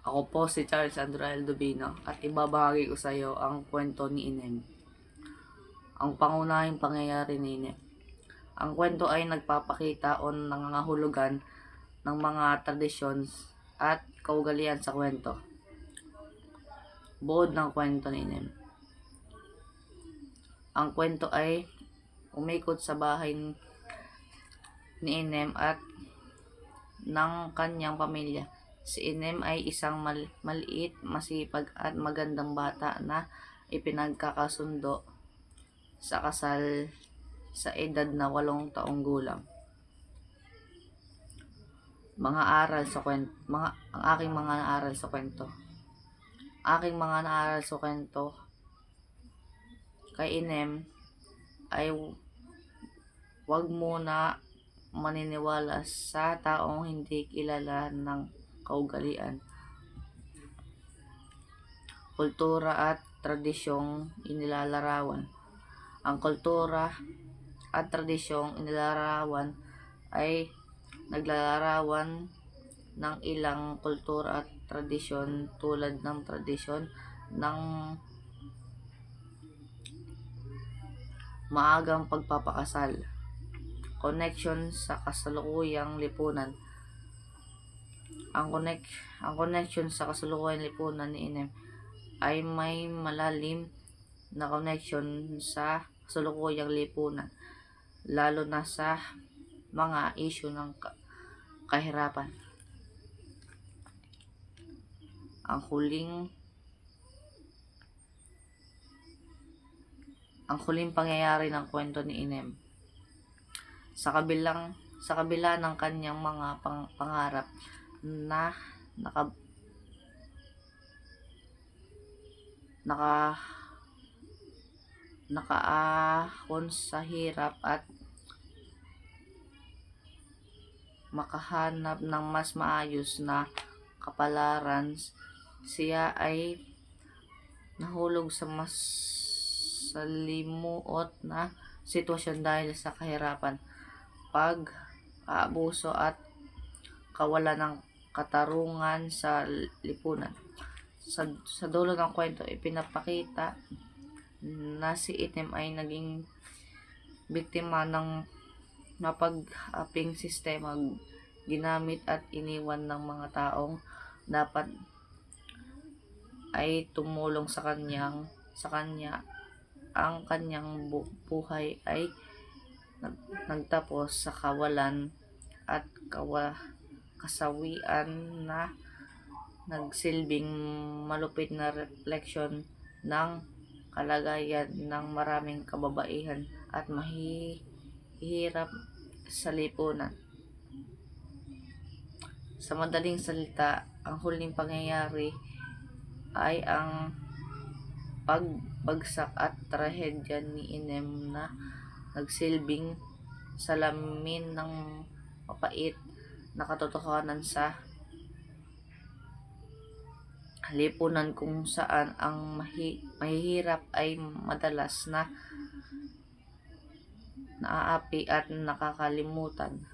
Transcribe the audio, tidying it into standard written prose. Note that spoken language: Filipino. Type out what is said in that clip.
Ako po si Charles Androel Dubino at ibabahagi ko sa iyo ang kwento ni Inem. Ang pangunahing pangyayari ni Inem. Ang kwento ay nagpapakita o nangangahulugan ng mga tradisyon at kaugalian sa kwento. Buod ng kwento ni Inem. Ang kwento ay umikot sa bahay ni Inem at ng kanyang pamilya. Si Inem ay isang maliit, masipag at magandang bata na ipinagkakasundo sa kasal sa edad na 8 taong gulang. Ang aking mga naaral sa kwento. Aking mga naaral sa kwento kay Inem ay wag muna maniniwala sa taong hindi kilala ng kaugalian, kultura at tradisyong inilalarawan. Ang kultura at tradisyong inilalarawan ay naglalarawan ng ilang kultura at tradisyon tulad ng tradisyon ng maagang pagpapakasal, connection sa kasalukuyang lipunan. Ang connection sa kasalukuyang lipunan ni Inem ay may malalim na connection sa kasalukuyang lipunan, lalo na sa mga issue ng kahirapan. Ang huling pangyayari ng kwento ni Inem. Sa kabila ng kanyang mga pangarap na nakaahon sa hirap at makahanap ng mas maayos na kapalaran, siya ay nahulog sa mas salimuot na sitwasyon dahil sa kahirapan, pag-aabuso at kawalan ng katarungan sa lipunan. Sa dulo ng kwento, ipinapakita na si Inem ay naging biktima ng napag-aping sistema, ginamit at iniwan ng mga taong dapat ay tumulong sa kanya. Ang kanyang buhay ay nagtapos sa kawalan at kasawian na nagsilbing malupit na refleksyon ng kalagayan ng maraming kababaihan at mahihirap sa lipunan. Sa madaling salita, ang huling pangyayari ay ang pagbagsak at trahedya ni Inem na nagsilbing salamin ng mapait na katotohanan sa lipunan kung saan ang mahihirap ay madalas na naaapi at nakakalimutan.